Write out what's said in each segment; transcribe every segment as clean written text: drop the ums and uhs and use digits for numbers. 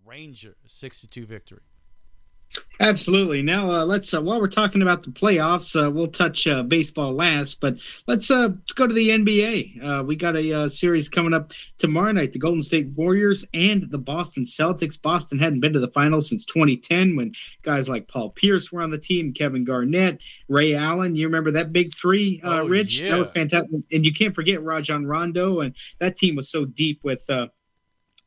Ranger 6-2 victory. Absolutely. Now, let's while we're talking about the playoffs, we'll touch baseball last, but let's go to the NBA. We got a series coming up tomorrow night: the Golden State Warriors and the Boston Celtics. Boston hadn't been to the finals since 2010, when guys like Paul Pierce were on the team, Kevin Garnett, Ray Allen. You remember that big three, Rich? Yeah. That was fantastic. And you can't forget Rajon Rondo, and that team was so deep with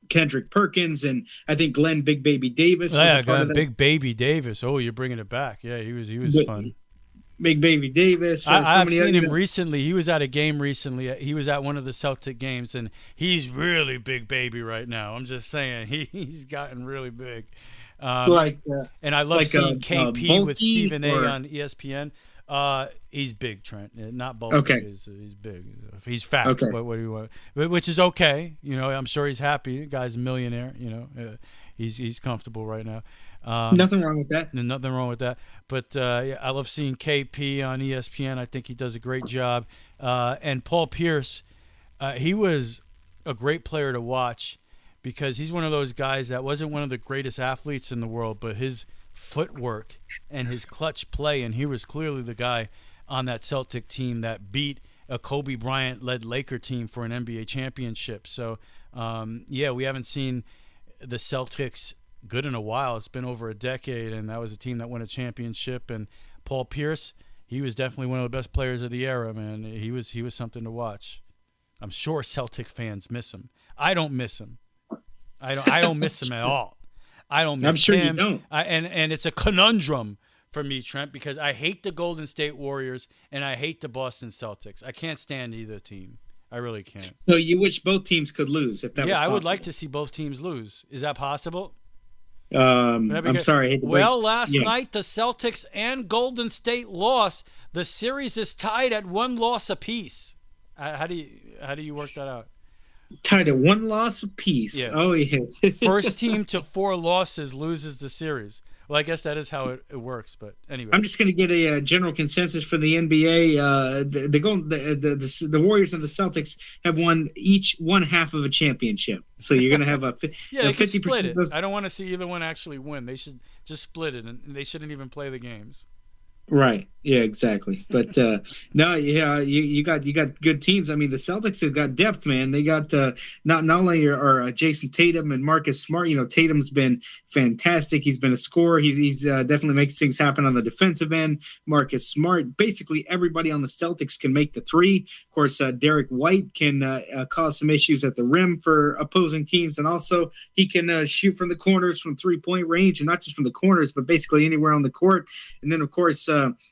Kendrick Perkins, and I think Glenn Big Baby Davis. Big Baby Davis. Oh, you're bringing it back. Yeah, he was fun. Big Baby Davis. I've seen him recently. He was at a game recently. He was at one of the Celtic games, and he's really Big Baby right now. I'm just saying, he's gotten really big. And I love seeing KP with Stephen A on ESPN. He's big, Trent. Not bulky. Okay. He's big. He's fat. Okay. What do you want? Which is okay. I'm sure he's happy. The guy's a millionaire. He's comfortable right now. Nothing wrong with that. Nothing wrong with that. But I love seeing KP on ESPN. I think he does a great job. And Paul Pierce, he was a great player to watch because he's one of those guys that wasn't one of the greatest athletes in the world, but his footwork and his clutch play, and he was clearly the guy on that Celtic team that beat a Kobe Bryant-led Laker team for an NBA championship. So, we haven't seen the Celtics good in a while. It's been over a decade, and that was a team that won a championship. And Paul Pierce, he was definitely one of the best players of the era, man. He was something to watch. I'm sure Celtic fans miss him. I don't miss him. I don't miss him at all. I don't miss him. I'm sure you don't. And it's a conundrum for me, Trent, because I hate the Golden State Warriors and I hate the Boston Celtics. I can't stand either team. I really can't. So you wish both teams could lose, if that was possible. I would like to see both teams lose. Is that possible? I'm sorry. Last night the Celtics and Golden State lost. The series is tied at 1 loss apiece. How do you work that out? Tied at 1 loss apiece. Yeah. Oh, yes. First team to 4 losses loses the series. Well, I guess that is how it works. But anyway, I'm just going to get a general consensus for the NBA. The Warriors and the Celtics have won each one half of a championship. So you're going to have a they could split it. Those... I don't want to see either one actually win. They should just split it, and they shouldn't even play the games. Right. Yeah, exactly. But you got good teams. I mean, the Celtics have got depth, man. They got not only are Jason Tatum and Marcus Smart. Tatum's been fantastic. He's been a scorer. He's definitely makes things happen on the defensive end. Marcus Smart. Basically, everybody on the Celtics can make the three. Of course, Derek White can cause some issues at the rim for opposing teams, and also he can shoot from the corners from 3-point range, and not just from the corners, but basically anywhere on the court. And then, of course,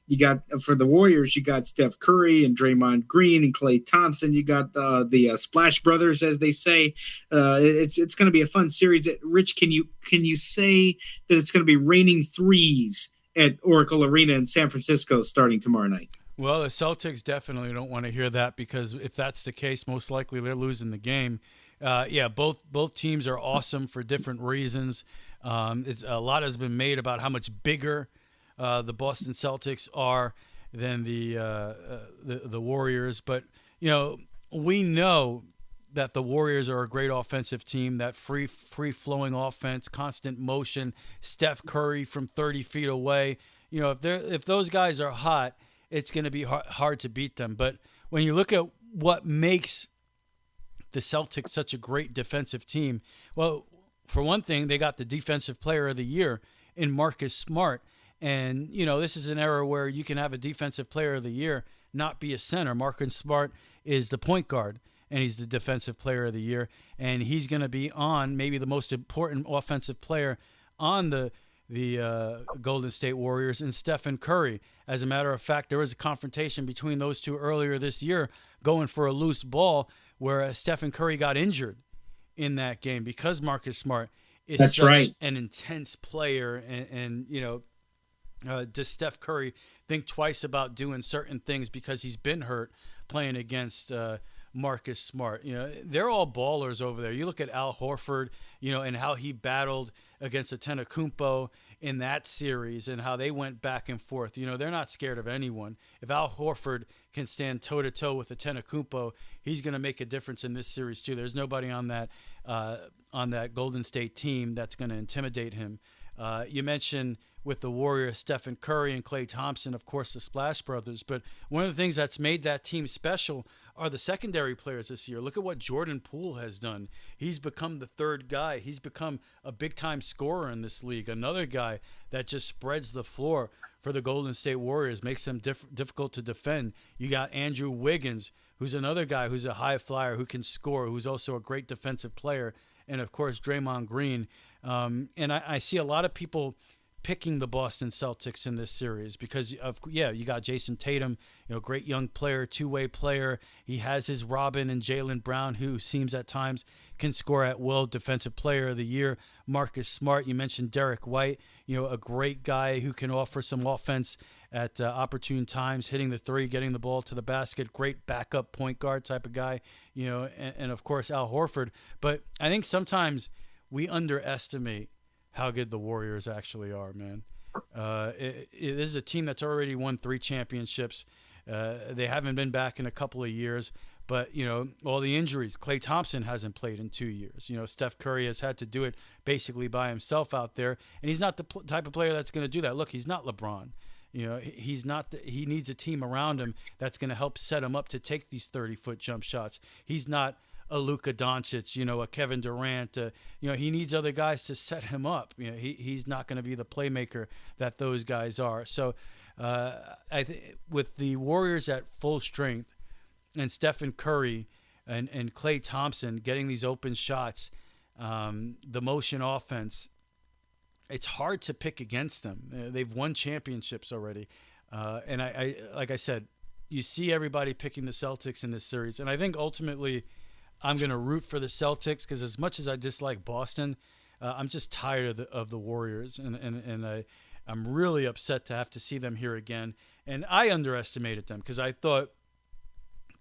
you got for the Warriors, you got Steph Curry and Draymond Green and Klay Thompson. You got the Splash Brothers, as they say. It's going to be a fun series. Rich, can you say that it's going to be raining threes at Oracle Arena in San Francisco starting tomorrow night? Well, the Celtics definitely don't want to hear that, because if that's the case, most likely they're losing the game. Both teams are awesome for different reasons. A lot has been made about how much bigger the Boston Celtics are than the Warriors, but we know that the Warriors are a great offensive team. That free flowing offense, constant motion, Steph Curry from 30 feet away. If those guys are hot, it's going to be hard to beat them. But when you look at what makes the Celtics such a great defensive team, well, for one thing, they got the Defensive Player of the Year in Marcus Smart. And, this is an era where you can have a Defensive Player of the Year not be a center. Marcus Smart is the point guard, and he's the Defensive Player of the Year. And he's going to be on maybe the most important offensive player on the Golden State Warriors in Stephen Curry. As a matter of fact, there was a confrontation between those two earlier this year going for a loose ball where Stephen Curry got injured in that game because Marcus Smart is an intense player. And does Steph Curry think twice about doing certain things because he's been hurt playing against Marcus Smart. They're all ballers over there. You look at Al Horford, and how he battled against Antetokounmpo in that series and how they went back and forth. They're not scared of anyone. If Al Horford can stand toe-to-toe with Antetokounmpo, he's going to make a difference in this series too. There's nobody on that Golden State team that's going to intimidate him. You mentioned with the Warriors, Stephen Curry and Klay Thompson, of course, the Splash Brothers. But one of the things that's made that team special are the secondary players this year. Look at what Jordan Poole has done. He's become the third guy. He's become a big-time scorer in this league. Another guy that just spreads the floor for the Golden State Warriors, makes them difficult to defend. You got Andrew Wiggins, who's another guy who's a high flyer, who can score, who's also a great defensive player. And, of course, Draymond Green. And I see a lot of people picking the Boston Celtics in this series because you got Jason Tatum, great young player, two-way player. He has his Robin and Jaylen Brown, who seems at times can score at will. Defensive Player of the Year, Marcus Smart. You mentioned Derek White, a great guy who can offer some offense at opportune times, hitting the three, getting the ball to the basket. Great backup point guard type of guy, and of course Al Horford. But I think sometimes we underestimate how good the Warriors actually are, man. This is a team that's already won 3 championships. They haven't been back in a couple of years, but, all the injuries. Klay Thompson hasn't played in 2 years. Steph Curry has had to do it basically by himself out there, and he's not the type of player that's going to do that. Look, he's not LeBron. He's not. He needs a team around him that's going to help set him up to take these 30-foot jump shots. He's not a Luka Doncic, a Kevin Durant. He needs other guys to set him up. He's not going to be the playmaker that those guys are. So with the Warriors at full strength and Stephen Curry and Klay Thompson getting these open shots, the motion offense, it's hard to pick against them. They've won championships already. And I like I said, you see everybody picking the Celtics in this series. And I think ultimately I'm going to root for the Celtics because as much as I dislike Boston, I'm just tired of the Warriors. And I'm really upset to have to see them here again. And I underestimated them because I thought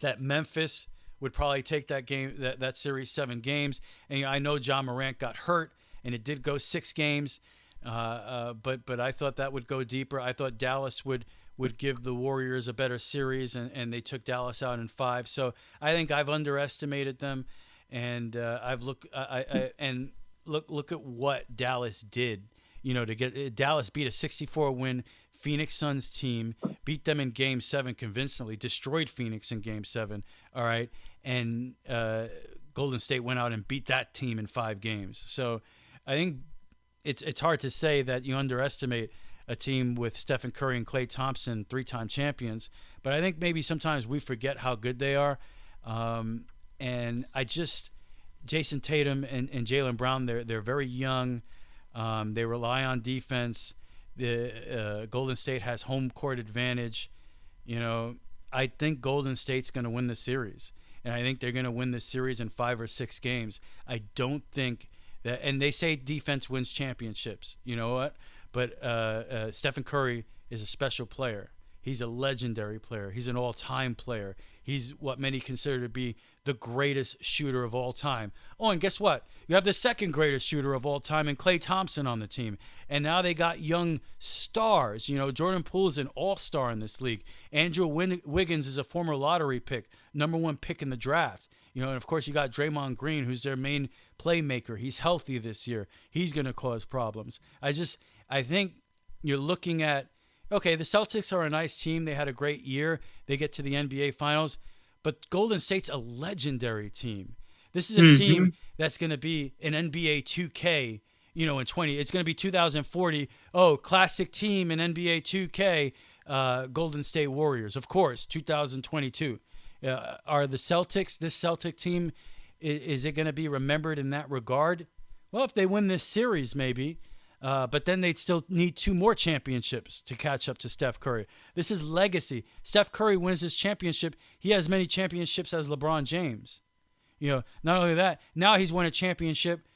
that Memphis would probably take that game, that series 7 games. And I know John Morant got hurt, and it did go 6 games. But I thought that would go deeper. I thought Dallas would give the Warriors a better series, and they took Dallas out in 5. So I think I've underestimated them, and look at what Dallas did. To get Dallas beat a 64-win Phoenix Suns team, beat them in Game 7 convincingly, destroyed Phoenix in Game 7. All right, and Golden State went out and beat that team in 5 games. So I think it's hard to say that you underestimate a team with Stephen Curry and Klay Thompson, 3-time champions. But I think maybe sometimes we forget how good they are. And Jason Tatum and Jaylen Brown, they're very young. They rely on defense. The Golden State has home court advantage. I think Golden State's going to win the series. And I think they're going to win this series in 5 or 6 games. I don't think that, and they say defense wins championships. You know what? But Stephen Curry is a special player. He's a legendary player. He's an all-time player. He's what many consider to be the greatest shooter of all time. Oh, and guess what? You have the second greatest shooter of all time in Klay Thompson on the team. And now they got young stars. Jordan Poole is an all-star in this league. Andrew Wiggins is a former lottery pick, number 1 pick in the draft. And of course you got Draymond Green, who's their main playmaker. He's healthy this year. He's going to cause problems. I think you're looking at, okay, the Celtics are a nice team. They had a great year. They get to the NBA Finals. But Golden State's a legendary team. This is a team that's going to be an NBA 2K, in 20. It's going to be 2040. Oh, classic team in NBA 2K, Golden State Warriors. Of course, 2022. Are the Celtics, this Celtic team, is it going to be remembered in that regard? Well, if they win this series, maybe. But then they'd still need 2 more championships to catch up to Steph Curry. This is legacy. Steph Curry wins this championship. He has many championships as LeBron James. Not only that, now he's won a championship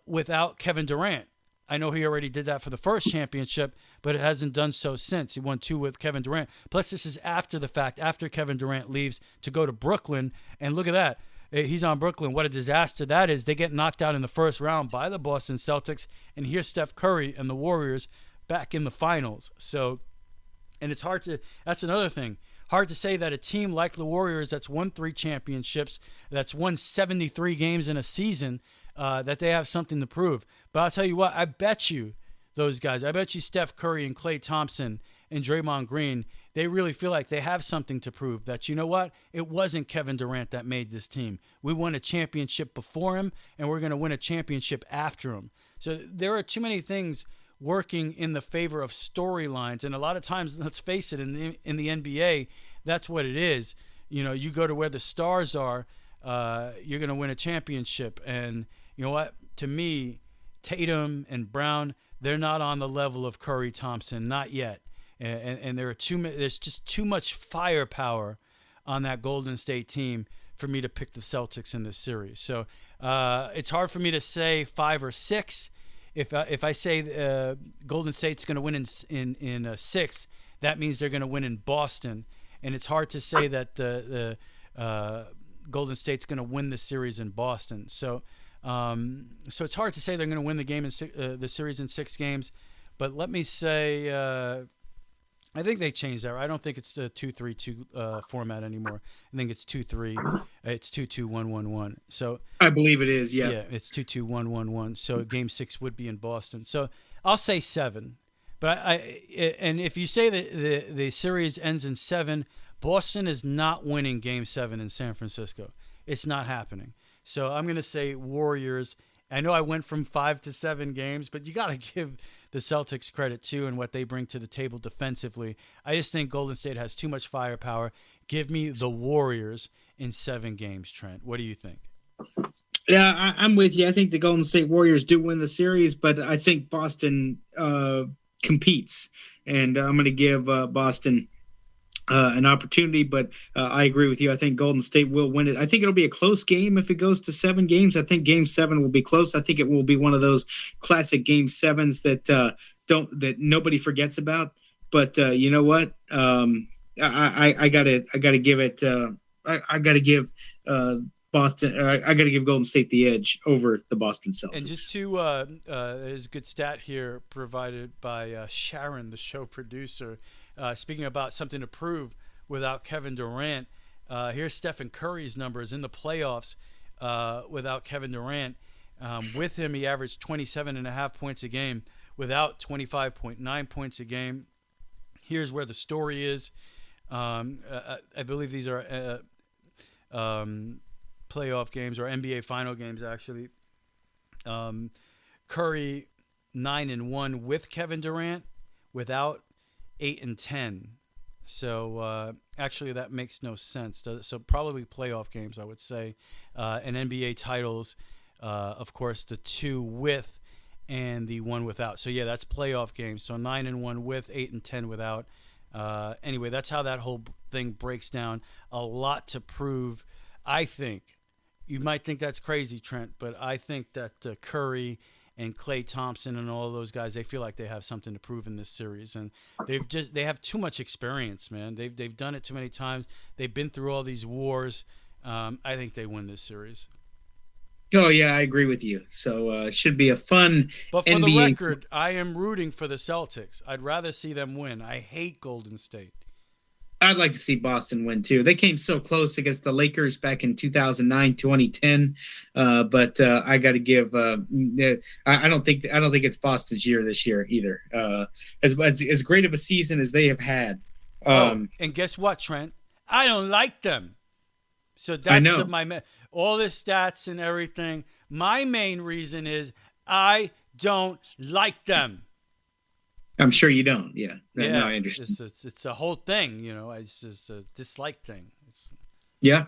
without Kevin Durant. I know he already did that for the first championship, but it hasn't done so since. He won 2 with Kevin Durant. Plus, this is after the fact, after Kevin Durant leaves to go to Brooklyn. And look at that. He's on Brooklyn. What a disaster that is. They get knocked out in the first round by the Boston Celtics. And here's Steph Curry and the Warriors back in the finals. So, and it's hard to, that's another thing. Hard to say that a team like the Warriors that's won 3 championships, that's won 73 games in a season, that they have something to prove. But I'll tell you what, I bet you those guys, I bet you Steph Curry and Klay Thompson and Draymond Green, they really feel like they have something to prove. That, you know what, it wasn't Kevin Durant that made this team. We won a championship before him, and we're going to win a championship after him. So there are too many things working in the favor of storylines, and a lot of times, let's face it, in the NBA, that's what it is. You know, you go to where the stars are, you're going to win a championship. And you know what? To me, Tatum and Brown, they're not on the level of Curry, Thompson, not yet. And there's just too much firepower on that Golden State team for me to pick the Celtics in this series. So it's hard for me to say 5 or 6. If I say Golden State's going to win in 6, that means they're going to win in Boston. And it's hard to say that the Golden State's going to win the series in Boston. So it's hard to say they're going to win the game in the series in 6 games. But let me say, I think they changed that. I don't think it's the 2-3-2 format anymore. I think it's 2-3. It's 2-2-1-1-1. So I believe it is. Yeah. Yeah, it's 2-2-1-1-1. So Game 6 would be in Boston. So I'll say 7. But and if you say that the series ends in 7, Boston is not winning Game 7 in San Francisco. It's not happening. So I'm going to say Warriors. I know I went from 5 to 7 games, but you got to give the Celtics credit too and what they bring to the table defensively. I just think Golden State has too much firepower. Give me the Warriors in 7 games, Trent. What do you think? Yeah, I'm with you. I think the Golden State Warriors do win the series, but I think Boston competes, and I'm going to give Boston an opportunity, but I agree with you. I think Golden State will win it. I think it'll be a close game if it goes to 7 games. I think Game 7 will be close. I think it will be one of those classic Game 7s that nobody forgets about. But you know what? I gotta give it. I gotta give Boston. I gotta give Golden State the edge over the Boston Celtics. And just to there's a good stat here provided by Sharon, the show producer. Speaking about something to prove without Kevin Durant, here's Stephen Curry's numbers in the playoffs without Kevin Durant. With him, he averaged 27.5 points a game. Without, 25.9 points a game. Here's where the story is. I believe these are playoff games or NBA final games, actually. Curry, 9-1 with Kevin Durant. Without, 8-10. So actually that makes no sense. So probably playoff games, I would say. And NBA titles, of course, the 2 with and the 1 without. So yeah, that's playoff games. So 9-1 with, 8-10 without. Anyway, that's how that whole thing breaks down. A lot to prove. I think you might think that's crazy, Trent, but I think that Curry and Klay Thompson and all of those guys, they feel like they have something to prove in this series, and they have too much experience, man. They've done it too many times. They've been through all these wars. I think they win this series. Oh yeah, I agree with you. So it should be a fun. But for NBA. the record, I am rooting for the Celtics. I'd rather see them win. I hate Golden State. I'd like to see Boston win too. They came so close against the Lakers back in 2009, 2010. But I got to give. I don't think it's Boston's year this year either. As great of a season as they have had. And guess what, Trent? I don't like them. So that's all the stats and everything. My main reason is I don't like them. I'm sure you don't. Yeah. No, I understand. It's a whole thing, you know. It's just a dislike thing. Yeah.